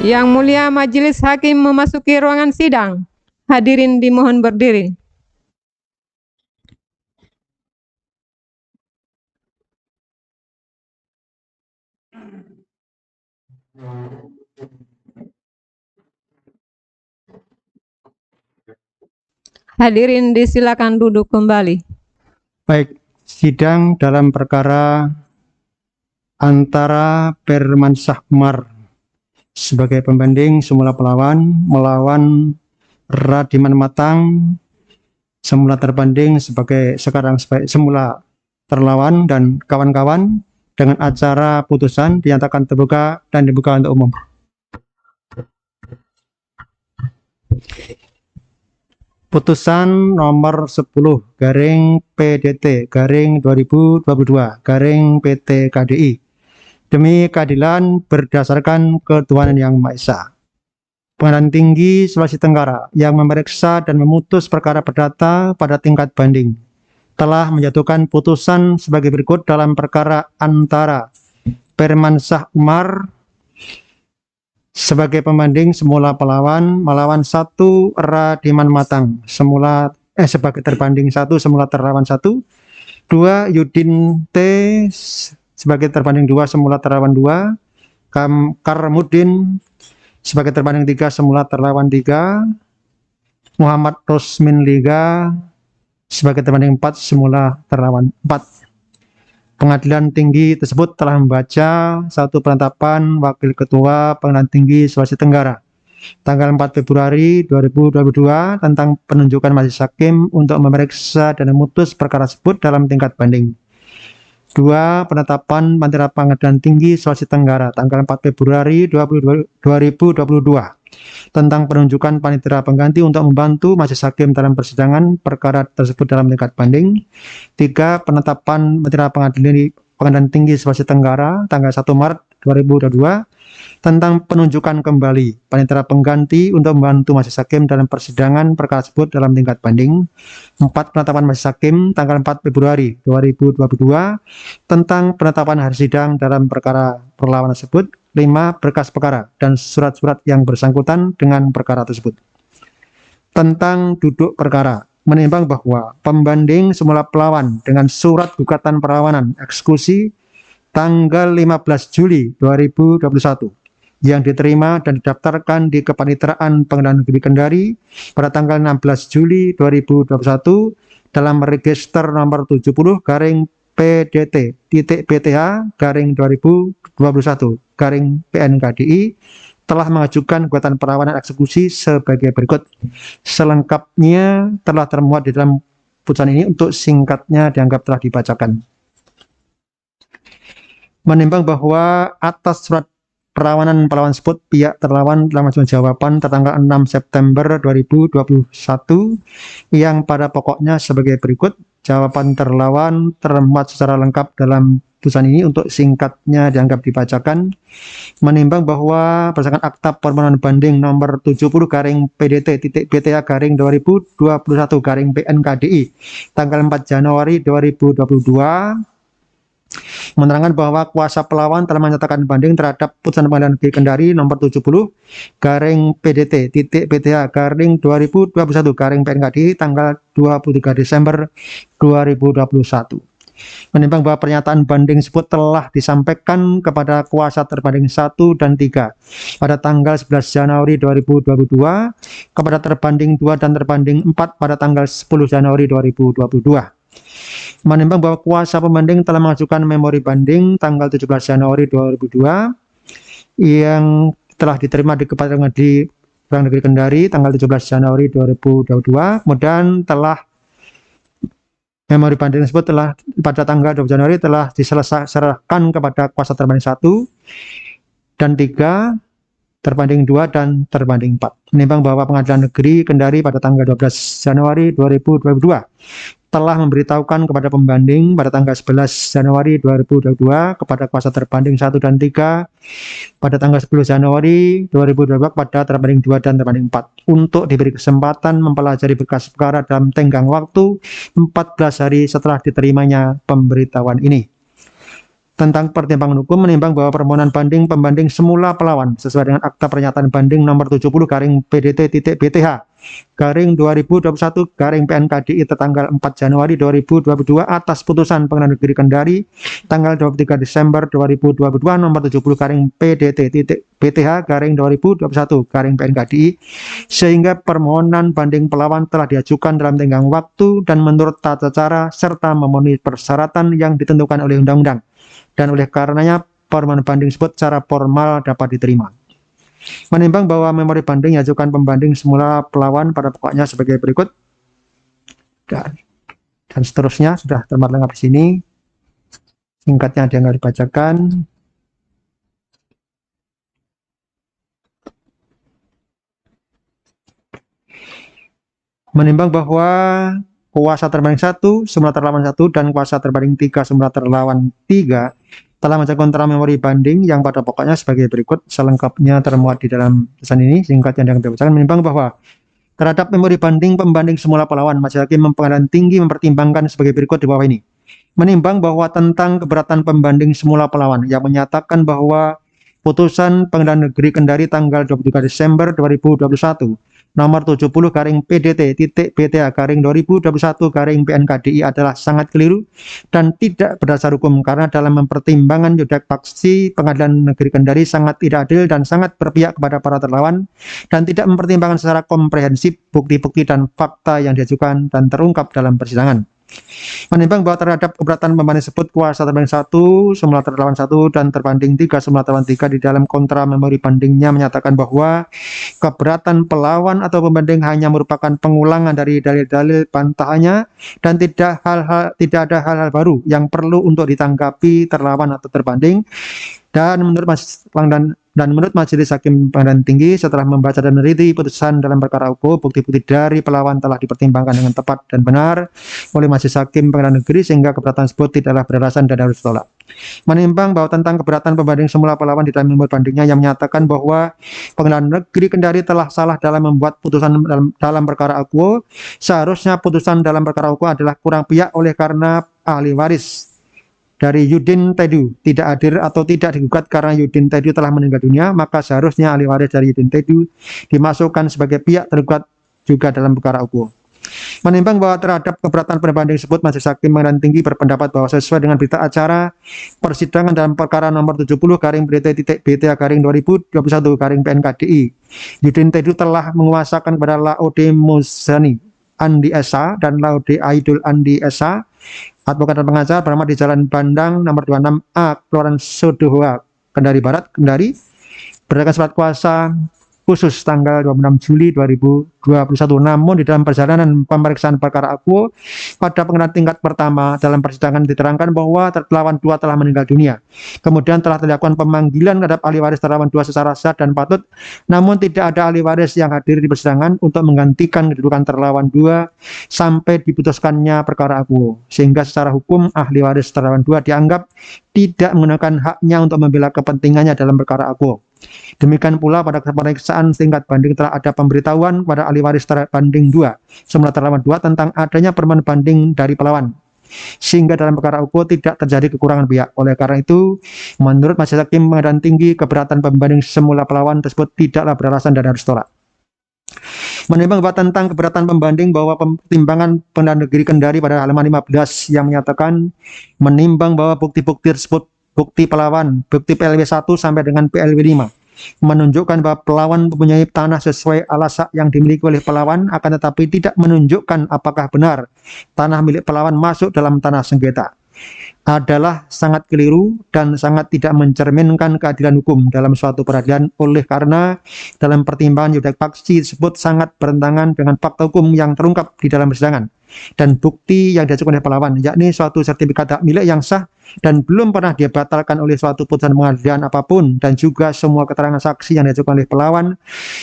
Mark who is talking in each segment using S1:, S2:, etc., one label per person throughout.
S1: Yang Mulia Majelis Hakim memasuki ruangan sidang. Hadirin dimohon berdiri. Hadirin disilakan duduk kembali.
S2: Baik, sidang dalam perkara antara Firmansyah Umar sebagai pembanding semula pelawan melawan Radiman Matang semula terbanding sekarang semula terlawan dan kawan-kawan dengan acara putusan dinyatakan terbuka dan dibuka untuk umum. Putusan nomor 10 garing PDT garing 2022 garing PT KDI demi keadilan berdasarkan ketuhanan yang Maha Esa. Pengadilan Tinggi Sulawesi Tenggara yang memeriksa dan memutus perkara perdata pada tingkat banding telah menjatuhkan putusan sebagai berikut dalam perkara antara Firmansyah Umar sebagai pembanding semula pelawan melawan 1 Radiman Matang sebagai terbanding 1 semula terlawan 1, 2 Yudin T sebagai terbanding 2 semula terlawan 2, Karmudin sebagai terbanding 3 semula terlawan 3, Muhammad Rosmin Liga sebagai terbanding 4 semula terlawan 4. Pengadilan Tinggi tersebut telah membaca satu penetapan Wakil Ketua Pengadilan Tinggi Sulawesi Tenggara tanggal 4 Februari 2022 tentang penunjukan majelis hakim untuk memeriksa dan memutus perkara tersebut dalam tingkat banding. 2. Penetapan Panitera Pengadilan Tinggi Sulawesi Tenggara tanggal 4 Februari 2022 tentang penunjukan panitera pengganti untuk membantu majelis hakim dalam persidangan perkara tersebut dalam tingkat banding. 3. Penetapan Panitera Pengadilan Tinggi Sulawesi Tenggara tanggal 1 Maret 2022 tentang penunjukan kembali panitera pengganti untuk membantu majelis hakim dalam persidangan perkara tersebut dalam tingkat banding. 4. Penetapan majelis hakim tanggal 4 Februari 2022 tentang penetapan hari sidang dalam perkara perlawanan tersebut. 5. Berkas perkara dan surat-surat yang bersangkutan dengan perkara tersebut. Tentang duduk perkara, menimbang bahwa pembanding semula pelawan dengan surat gugatan perlawanan eksekusi tanggal 15 Juli 2021 yang diterima dan didaftarkan di Kepaniteraan Pengadilan Negeri Kendari pada tanggal 16 Juli 2021 dalam register nomor 70 garing PDT.BTH garing 2021 garing PNKDI telah mengajukan gugatan perlawanan eksekusi sebagai berikut. Selengkapnya telah termuat di dalam putusan ini, untuk singkatnya dianggap telah dibacakan. Menimbang bahwa atas surat perlawanan tersebut pihak terlawan telah mengajukan jawaban tertanggal 6 September 2021 yang pada pokoknya sebagai berikut. Jawaban terlawan termuat secara lengkap dalam putusan ini, untuk singkatnya dianggap dibacakan. Menimbang bahwa berdasarkan akta permohonan banding nomor 70 garing PDT.BTA garing 2021 garing PNKDI tanggal 4 Januari 2022 menerangkan bahwa kuasa pelawan telah menyatakan banding terhadap putusan Pengadilan Negeri Kendari nomor 70 garing PDT.BTA garing 2021 garing PNKDI tanggal 23 Desember 2021. Menimbang bahwa pernyataan banding tersebut telah disampaikan kepada kuasa terbanding 1 dan 3 pada tanggal 11 Januari 2022, kepada terbanding 2 dan terbanding 4 pada tanggal 10 Januari 2022. Menimbang bahwa kuasa pembanding telah mengajukan memori banding tanggal 17 Januari 2002 yang telah diterima di Kepaniteraan Negeri Kendari tanggal 17 Januari 2022, kemudian telah memori banding tersebut telah pada tanggal 20 Januari telah diserahkan kepada kuasa terbanding 1 dan 3, terbanding 2 dan terbanding 4. Menimbang bahwa Pengadilan Negeri Kendari pada tanggal 12 Januari 2022 telah memberitahukan kepada pembanding pada tanggal 11 Januari 2022 kepada kuasa terbanding 1 dan 3 pada tanggal 10 Januari 2022 pada terbanding 2 dan terbanding 4 untuk diberi kesempatan mempelajari berkas perkara dalam tenggang waktu 14 hari setelah diterimanya pemberitahuan ini. tentang pertimbangan hukum menimbang bahwa permohonan banding pembanding semula pelawan sesuai dengan akta pernyataan banding nomor 70 garing PDT.BTH garing 2021 garing PNKDI tertanggal 4 Januari 2022 atas putusan Pengadilan Negeri Kendari tanggal 23 Desember 2022 nomor 70 garing PDT.BTH garing 2021 garing PNKDI, sehingga permohonan banding pelawan telah diajukan dalam tenggang waktu dan menurut tata cara serta memenuhi persyaratan yang ditentukan oleh undang-undang, dan oleh karenanya permohonan banding tersebut secara formal dapat diterima. Menimbang bahwa memori banding diajukan pembanding semula pelawan pada pokoknya sebagai berikut, dan seterusnya sudah termuat lengkap di sini. Singkatnya ada yang nggak dibacakan. Menimbang bahwa kuasa terbanding 1 semula terlawan 1 dan kuasa terbanding 3 semula terlawan 3 telah mengajukan kontra memori banding yang pada pokoknya sebagai berikut, selengkapnya termuat di dalam tulisan ini. Singkatnya yang dibacakan, menimbang bahwa terhadap memori banding pembanding semula pelawan, Majelis Hakim Pengadilan Tinggi mempertimbangkan sebagai berikut di bawah ini. Menimbang bahwa tentang keberatan pembanding semula pelawan yang menyatakan bahwa putusan Pengadilan Negeri Kendari tanggal 23 Desember 2021 nomor 70 garing PDT.BTA garing 2021 garing PNKDI adalah sangat keliru dan tidak berdasar hukum, karena dalam mempertimbangkan yudak faksi Pengadilan Negeri Kendari sangat tidak adil dan sangat berpihak kepada para terlawan dan tidak mempertimbangkan secara komprehensif bukti-bukti dan fakta yang diajukan dan terungkap dalam persidangan. Menimbang bahwa terhadap keberatan pembanding tersebut kuasa terbanding 1 semula terlawan 1 dan terbanding 3 semula terlawan 3 di dalam kontra memori bandingnya menyatakan bahwa keberatan pelawan atau pembanding hanya merupakan pengulangan dari dalil-dalil bantahannya dan tidak ada hal-hal baru yang perlu untuk ditanggapi terlawan atau terbanding. Dan menurut Majelis Hakim Pengadilan Tinggi, setelah membaca dan meneliti putusan dalam perkara hukum, bukti-bukti dari pelawan telah dipertimbangkan dengan tepat dan benar oleh Majelis Hakim Pengadilan Negeri sehingga keberatan tersebut tidaklah beralasan dan harus ditolak. Menimbang bahwa tentang keberatan pembanding semula pelawan di dalam memori bandingnya yang menyatakan bahwa Pengadilan Negeri Kendari telah salah dalam membuat putusan dalam perkara akuo, seharusnya putusan dalam perkara akuo adalah kurang pihak oleh karena ahli waris dari Yudin Tedu tidak hadir atau tidak digugat karena Yudin Tedu telah meninggal dunia, maka seharusnya ahli waris dari Yudin Tedu dimasukkan sebagai pihak tergugat juga dalam perkara hukum. Menimbang bahwa terhadap keberatan pembanding tersebut, Majelis Hakim Pengadilan Tinggi berpendapat bahwa sesuai dengan berita acara persidangan dalam perkara nomor 70 garing PDT.BTA garing 2021 garing PNKDI, Yudin Tedu telah menguasakan kepada Laude Muzani Andi Esa dan Laude Aidul Andi Esa, advokat dan pengacara, beralamat di Jalan Bandang nomor 26A, Kelurahan Sodohoa, Kendari Barat, Kendari, berdasarkan surat kuasa khusus tanggal 26 Juli 2021. Namun di dalam perjalanan pemeriksaan perkara akuo pada pengadilan tingkat pertama dalam persidangan diterangkan bahwa terlawan 2 telah meninggal dunia. Kemudian telah dilakukan pemanggilan terhadap ahli waris terlawan 2 secara sah dan patut, namun tidak ada ahli waris yang hadir di persidangan untuk menggantikan kedudukan terlawan 2 sampai diputuskannya perkara akuo, sehingga secara hukum ahli waris terlawan 2 dianggap tidak menggunakan haknya untuk membela kepentingannya dalam perkara akuo. Demikian pula pada pemeriksaan tingkat banding telah ada pemberitahuan kepada ahli waris banding 2 semula terlawan 2 tentang adanya permohonan banding dari pelawan, sehingga dalam perkara akuo tidak terjadi kekurangan pihak. Oleh karena itu, menurut Majelis Hakim Pengadilan Tinggi, keberatan pembanding semula pelawan tersebut tidaklah beralasan dan harus ditolak. Menimbang bahwa tentang keberatan pembanding bahwa pertimbangan Pengadilan Negeri Kendari pada halaman 15 yang menyatakan menimbang bahwa bukti-bukti tersebut, bukti pelawan, bukti PLW 1 sampai dengan PLW 5 menunjukkan bahwa pelawan mempunyai tanah sesuai alasan yang dimiliki oleh pelawan, akan tetapi tidak menunjukkan apakah benar tanah milik pelawan masuk dalam tanah sengketa, adalah sangat keliru dan sangat tidak mencerminkan keadilan hukum dalam suatu peradilan, oleh karena dalam pertimbangan yudak faksi tersebut sangat bertentangan dengan fakta hukum yang terungkap di dalam persidangan dan bukti yang diajukan oleh pelawan, yakni suatu sertifikat hak milik yang sah dan belum pernah dibatalkan oleh suatu putusan pengadilan apapun, dan juga semua keterangan saksi yang diajukan oleh pelawan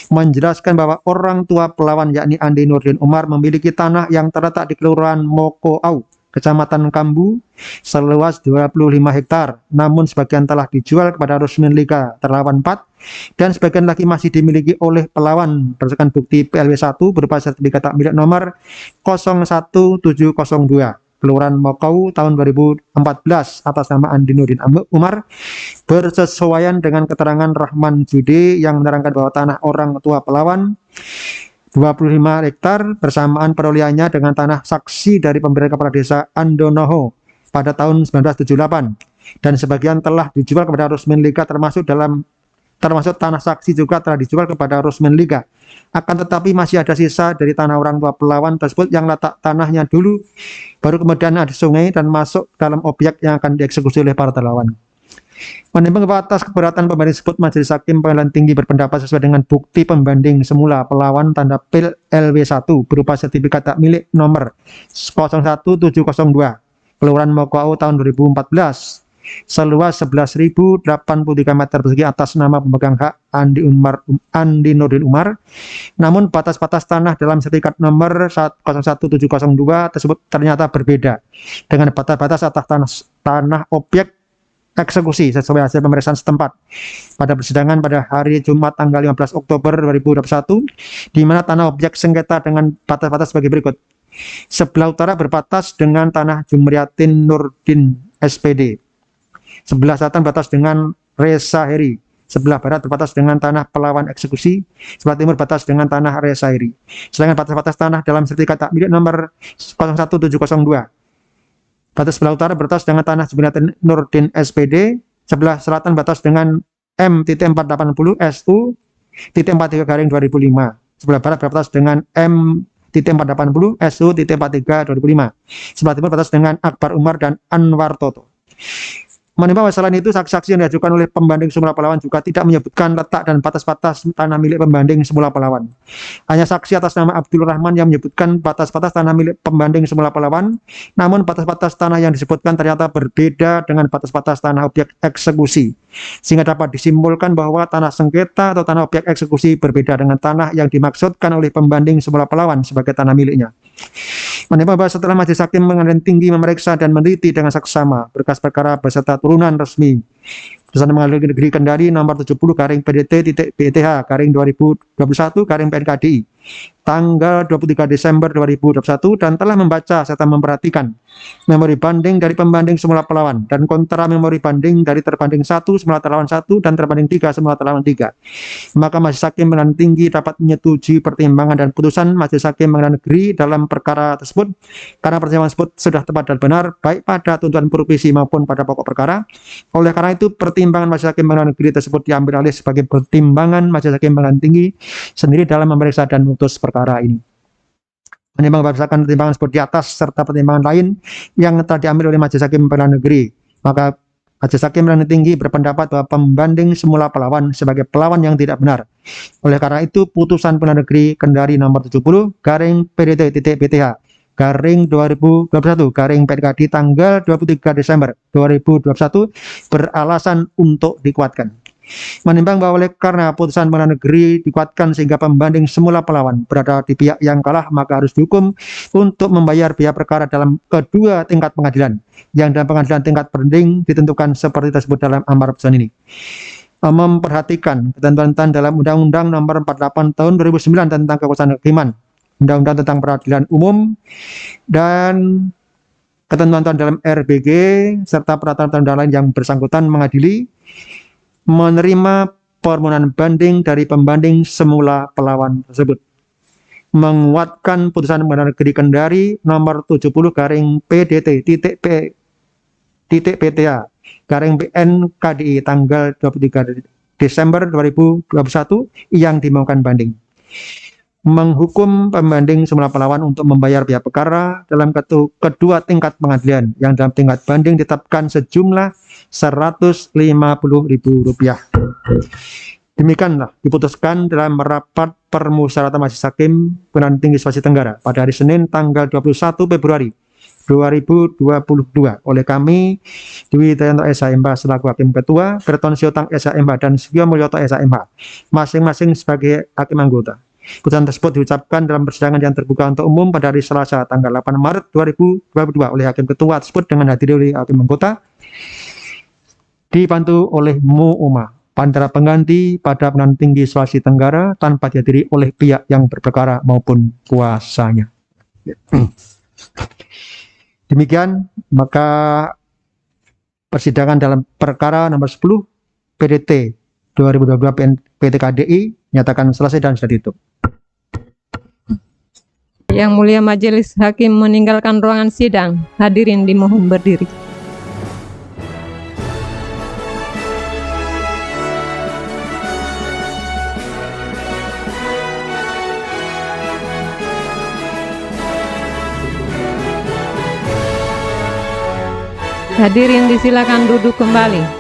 S2: menjelaskan bahwa orang tua pelawan yakni Andi Nurdin Umar memiliki tanah yang terletak di Kelurahan Mokoau, Kecamatan Kambu, seluas 25 hektar, namun sebagian telah dijual kepada Rusmin Lika terlawan 4 dan sebagian lagi masih dimiliki oleh pelawan berdasarkan bukti PLW 1 berupa sertifikat hak milik nomor 01702 Kelurahan Mokau tahun 2014 atas nama Andi Nurdin Umar bersesuaian dengan keterangan Rahman Jude yang menerangkan bahwa tanah orang tua Pelawan 25 hektar bersamaan perolehannya dengan tanah saksi dari pemberian kepala desa Andonoho pada tahun 1978 dan sebagian telah dijual kepada Rusmin Liga termasuk tanah saksi juga telah dijual kepada Rusmin Liga. Akan tetapi masih ada sisa dari tanah orang tua Pelawan tersebut yang letak tanahnya dulu baru kemudian ada sungai dan masuk dalam objek yang akan dieksekusi oleh para Pelawan. Menimbang atas keberatan pembanding tersebut, Majelis Hakim Pengadilan Tinggi berpendapat sesuai dengan bukti pembanding semula Pelawan tanda pil LW1 berupa sertifikat hak milik nomor 01702 Kelurahan Mokau tahun 2014 seluas 11.083 meter persegi atas nama pemegang hak Andi Nurdin Umar. Namun batas-batas tanah dalam sertifikat nomor 01702 tersebut ternyata berbeda dengan batas-batas atas tanah objek eksekusi sesuai hasil pemeriksaan setempat pada persidangan pada hari Jumat tanggal 15 Oktober 2021 di mana tanah objek sengketa dengan batas-batas sebagai berikut. Sebelah utara berbatas dengan tanah Jumriatin Nurdin SPD. Sebelah selatan batas dengan Reza Heri. Sebelah barat berbatas dengan tanah Pelawan eksekusi. Sebelah timur batas dengan tanah Reza Heri. Sedangkan batas-batas tanah dalam sertifikat hak milik nomor 01702. Batas sebelah utara berbatas dengan tanah Jumriatin Nurdin SPD. Sebelah selatan batas dengan M.480 SU .43 garing 2005. Sebelah barat berbatas dengan M.480 SU .43 2005. Sebelah timur batas dengan Akbar Umar dan Anwar Toto. Menimbang selain itu saksi-saksi yang diajukan oleh pembanding semula Pelawan juga tidak menyebutkan letak dan batas-batas tanah milik pembanding semula Pelawan. Hanya saksi atas nama Abdul Rahman yang menyebutkan batas-batas tanah milik pembanding semula Pelawan, namun batas-batas tanah yang disebutkan ternyata berbeda dengan batas-batas tanah objek eksekusi, sehingga dapat disimpulkan bahwa tanah sengketa atau tanah objek eksekusi berbeda dengan tanah yang dimaksudkan oleh pembanding semula Pelawan sebagai tanah miliknya. Menimbang bahwa setelah Majelis Hakim Pengadilan Tinggi memeriksa dan meneliti dengan saksama berkas perkara beserta turunan resmi Putusan Pengadilan Negeri Kendari nomor 70 garing PDT.BTH garing 2021 garing PNKDI tanggal 23 Desember 2021 dan telah membaca serta memperhatikan memori banding dari pembanding semula Pelawan dan kontra memori banding dari terbanding 1 semula Pelawan 1 dan terbanding 3 semula Pelawan 3. Maka Majelis Hakim Pengadilan Tinggi dapat menyetujui pertimbangan dan putusan Majelis Hakim Pengadilan Negeri dalam perkara tersebut karena pertimbangan tersebut sudah tepat dan benar baik pada tuntutan provisi maupun pada pokok perkara. Oleh karena itu pertimbangan Majelis Hakim Pengadilan Negeri tersebut diambil alih sebagai pertimbangan Majelis Hakim Pengadilan Tinggi sendiri dalam memeriksa dan memutus perkara ini. Menimbang berdasarkan pertimbangan seperti di atas serta pertimbangan lain yang telah diambil oleh Majelis Hakim Pengadilan Negeri, maka Majelis Hakim Pengadilan Tinggi berpendapat bahwa pembanding semula Pelawan sebagai Pelawan yang tidak benar. Oleh karena itu, putusan Pengadilan Negeri Kendari nomor 70 garing PDT.BTH garing 2021 garing PNKD tanggal 23 Desember 2021 beralasan untuk dikuatkan. Menimbang bahwa oleh karena putusan Pengadilan Negeri dikuatkan sehingga pembanding semula Pelawan berada di pihak yang kalah, maka harus dihukum untuk membayar biaya perkara dalam kedua tingkat pengadilan yang dalam pengadilan tingkat banding ditentukan seperti tersebut dalam amar putusan ini. Memperhatikan ketentuan dalam Undang-Undang Nomor 48 Tahun 2009 tentang kekuasaan kehakiman, Undang-Undang tentang Peradilan Umum, dan ketentuan dalam RBG serta peraturan lain yang bersangkutan mengadili menerima permohonan banding dari pembanding semula Pelawan tersebut. Menguatkan putusan Pengadilan Negeri Kendari nomor 70 garing PDT.PTH garing PNKDI tanggal 23 Desember 2021 yang dimaukan banding. Menghukum pembanding semula Pelawan untuk membayar biaya perkara dalam kedua tingkat pengadilan yang dalam tingkat banding ditetapkan sejumlah Rp150.000. Demikianlah diputuskan dalam rapat permusyawaratan Majelis Hakim Pengadilan Tinggi Sulawesi Tenggara pada hari Senin tanggal 21 Februari 2022 oleh kami Dwi Dayanto SHMH selaku Hakim Ketua, Berton Siotang SHMH dan Sugio Mulyoto SHMH masing-masing sebagai Hakim Anggota. Putusan tersebut diucapkan dalam persidangan yang terbuka untuk umum pada hari Selasa tanggal 8 Maret 2022 oleh Hakim Ketua tersebut dengan hadir oleh Hakim Anggota dibantu oleh Mu'uma, pantera pengganti pada Pengadilan Tinggi Sulawesi Tenggara tanpa dihadiri oleh pihak yang berperkara maupun kuasanya. Demikian, maka persidangan dalam perkara nomor 10 PDT 2022 PT KDI nyatakan selesai dan sudah ditutup.
S1: Yang Mulia Majelis Hakim meninggalkan ruangan sidang. Hadirin dimohon berdiri. Hadirin disilakan duduk kembali.